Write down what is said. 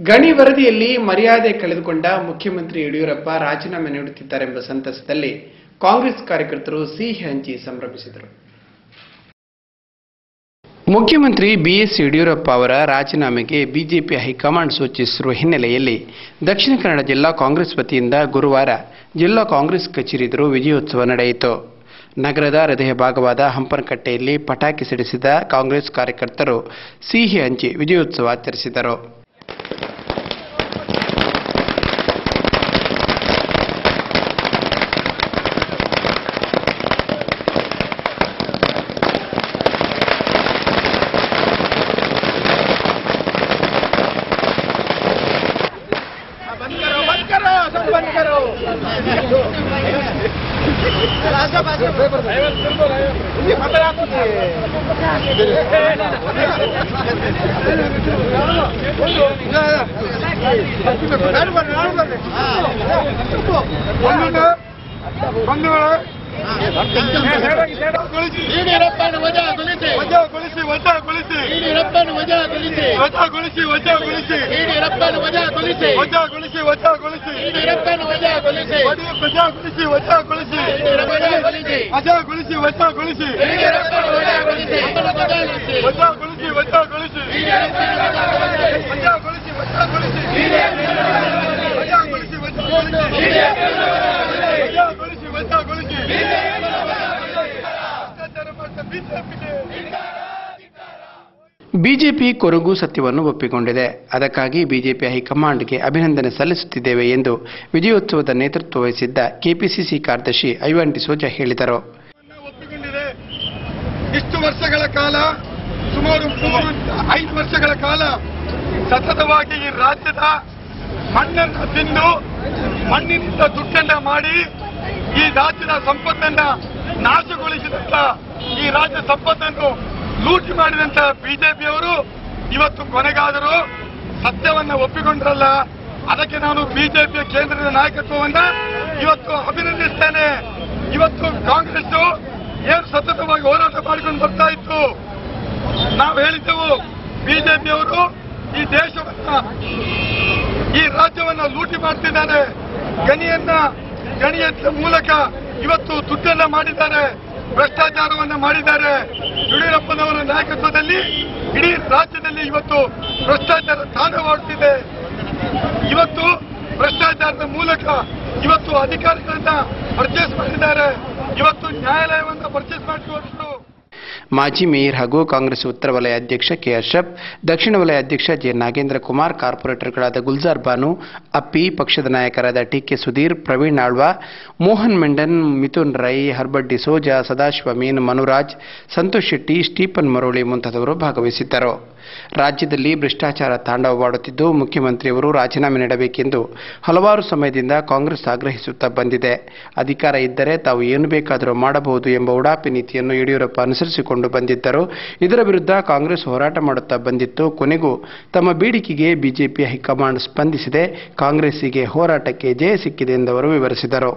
ಗಣಿ ವರದಿಯಲ್ಲಿ ಮರ್ಯಾದೆ ಕಳೆದುಕೊಂಡ ಮುಖ್ಯಮಂತ್ರಿ ಯಡಿಯೂರಪ್ಪ ರಾಜೀನಾಮೆ ನೀಡುತ್ತಿದ್ದಾರೆಂಬ ಸಂತಸದಲ್ಲಿ ಕಾಂಗ್ರೆಸ್ ಕಾರ್ಯಕರ್ತರು ಸಿಹಿ ಹಂಚಿ ಸಂಭ್ರಮಿಸಿದರು. ಮುಖ್ಯಮಂತ್ರಿ ಬಿಎಸ್ ಯಡಿಯೂರಪ್ಪ ಅವರ ರಾಜೀನಾಮೆಗೆ ಬಿಜೆಪಿ ಹೈಕಮಾಂಡ್ ಸೂಚಿಸಿರುವ ಹಿನ್ನೆಲೆಯಲ್ಲಿ ದಕ್ಷಿಣ ಕನ್ನಡ ಜಿಲ್ಲಾ ಕಾಂಗ್ರೆಸ್ ವತಿಯಿಂದ ಗುರುವಾರ ಜಿಲ್ಲಾ ಕಾಂಗ್ರೆಸ್ ಕಚೇರಿ ಎದುರು ವಿಜಯೋತ್ಸವ ನಡೆಯಿತು. ನಗರದ ಹೃದಯ ಭಾಗವಾದ ಹಂಪನಕಟ್ಟೆಯಲ್ಲಿ ಪಟಾಕಿ ಸಿಡಿಸಿದ ಕಾಂಗ್ರೆಸ್ ಕಾರ್ಯಕರ್ತರು ಸಿಹಿ ಹಂಚಿ ವಿಜಯೋತ್ಸವ ಆಚರಿಸಿದರು. ಬಿಜೆಪಿ ಕೊರಗು ಸತ್ಯವನ್ನು ಒಪ್ಪಿಕೊಂಡಿದೆ. ಅದಕ್ಕಾಗಿ ಬಿಜೆಪಿ ಹೈಕಮಾಂಡ್ಗೆ ಅಭಿನಂದನೆ ಸಲ್ಲಿಸುತ್ತಿದ್ದೇವೆ ಎಂದು ವಿಜಯೋತ್ಸವದ ನೇತೃತ್ವ ವಹಿಸಿದ್ದ ಕೆಪಿಸಿಸಿ ಕಾರ್ಯದರ್ಶಿ ಐವಾನ್ ಡಿಸೋಜಾ ಹೇಳಿದರು. ಇಷ್ಟು ವರ್ಷಗಳ ಕಾಲ, ಸುಮಾರು 5 ವರ್ಷಗಳ ಕಾಲ ಸತತವಾಗಿ ಈ ರಾಜ್ಯದ ಮಣ್ಣನ್ನು ತಿಂದು ಮಣ್ಣಿನಿಂದ ದುಡ್ಡನ್ನ ಮಾಡಿ ಈ ರಾಜ್ಯದ ಸಂಪತ್ತನ್ನ ನಾಶಗೊಳಿಸಿದಂತ, ಈ ರಾಜ್ಯ ಸಂಪತ್ತನ್ನು ಲೂಟಿ ಮಾಡಿದಂತ ಬಿಜೆಪಿಯವರು ಇವತ್ತು ಕೊನೆಗಾದರೂ ಸತ್ಯವನ್ನ ಒಪ್ಪಿಕೊಂಡ್ರಲ್ಲ. ಅದಕ್ಕೆ ನಾನು ಬಿಜೆಪಿಯ ಕೇಂದ್ರದ ನಾಯಕತ್ವವನ್ನ ಇವತ್ತು ಅಭಿನಂದಿಸ್ತೇನೆ. ಇವತ್ತು ಕಾಂಗ್ರೆಸ್ ಏನು ಸತತವಾಗಿ ಹೋರಾಟ ಮಾಡಿಕೊಂಡು ಬರ್ತಾ ಇತ್ತು. ನಾವು ಹೇಳಿದ್ದೆವು, ಬಿಜೆಪಿಯವರು ಈ ದೇಶವನ್ನ, ಈ ರಾಜ್ಯವನ್ನ ಲೂಟಿ ಮಾಡ್ತಿದ್ದಾರೆ. ಗಣಿಯ ಮೂಲಕ ಇವತ್ತು ದುಡ್ಡನ್ನ ಮಾಡಿದ್ದಾರೆ, ಭ್ರಷ್ಟಾಚಾರವನ್ನ ಮಾಡಿದ್ದಾರೆ. ಯಡಿಯೂರಪ್ಪನವರ ನಾಯಕತ್ವದಲ್ಲಿ ಇಡೀ ರಾಜ್ಯದಲ್ಲಿ ಇವತ್ತು ಭ್ರಷ್ಟಾಚಾರ ತಾಂಡವವಾಡುತ್ತಿದೆ. ಇವತ್ತು ಭ್ರಷ್ಟಾಚಾರದ ಮೂಲಕ ಇವತ್ತು ಅಧಿಕಾರಿಗಳನ್ನ ಪರ್ಚೇಸ್ ಮಾಡಿದ್ದಾರೆ. ಇವತ್ತು ನ್ಯಾಯಾಲಯವನ್ನ ಪರ್ಚೇಸ್ ಮಾಡಿರುವಷ್ಟು. ಮಾಜಿ ಮೇಯರ್ ಹಾಗೂ ಕಾಂಗ್ರೆಸ್ ಉತ್ತರ ವಲಯ ಅಧ್ಯಕ್ಷ ಕೆ ಅಶ್ರಫ್, ದಕ್ಷಿಣ ವಲಯ ಅಧ್ಯಕ್ಷ ಜೆ ನಾಗೇಂದ್ರ ಕುಮಾರ್, ಕಾರ್ಪೊರೇಟರ್ಗಳಾದ ಗುಲ್ಜಾರ್ ಬಾನು, ಅಪ್ಪಿ, ಪಕ್ಷದ ನಾಯಕರಾದ ಟಿಕೆ ಸುಧೀರ್, ಪ್ರವೀಣ್ ಆಳ್ವಾ, ಮೋಹನ್ ಮೆಂಡನ್, ಮಿಥುನ್ ರೈ, ಹರ್ಬರ್ಟ್ ಡಿಸೋಜಾ, ಸದಾಶಿವ ಮೀನ್, ಮನುರಾಜ್, ಸಂತೋಷ್ ಶೆಟ್ಟಿ, ಸ್ಟೀಫನ್ ಮರೋಳಿ ಮುಂತಾದವರು ಭಾಗವಹಿಸಿದ್ದರು. ರಾಜ್ಯದಲ್ಲಿ ಭ್ರಷ್ಟಾಚಾರ ತಾಂಡವವಾಡುತ್ತಿದ್ದು ಮುಖ್ಯಮಂತ್ರಿಯವರು ರಾಜೀನಾಮೆ ನೀಡಬೇಕೆಂದು ಹಲವಾರು ಸಮಯದಿಂದ ಕಾಂಗ್ರೆಸ್ ಆಗ್ರಹಿಸುತ್ತಾ ಬಂದಿದೆ. ಅಧಿಕಾರ ಇದ್ದರೆ ತಾವು ಏನು ಬೇಕಾದರೂ ಮಾಡಬಹುದು ಎಂಬ ಉಡಾಪಿ ನೀತಿಯನ್ನು ಯಡಿಯೂರಪ್ಪ ಅನುಸರಿಸಿಕೊಂಡು ಬಂದಿದ್ದರು. ಇದರ ವಿರುದ್ಧ ಕಾಂಗ್ರೆಸ್ ಹೋರಾಟ ಮಾಡುತ್ತಾ ಬಂದಿತ್ತು. ಕೊನೆಗೂ ತಮ್ಮ ಬೇಡಿಕೆಗೆ ಬಿಜೆಪಿ ಹೈಕಮಾಂಡ್ ಸ್ಪಂದಿಸಿದೆ. ಕಾಂಗ್ರೆಸ್ಸಿಗೆ ಹೋರಾಟಕ್ಕೆ ಜಯ ಸಿಕ್ಕಿದೆ ಎಂದು ಅವರು ವಿವರಿಸಿದರು.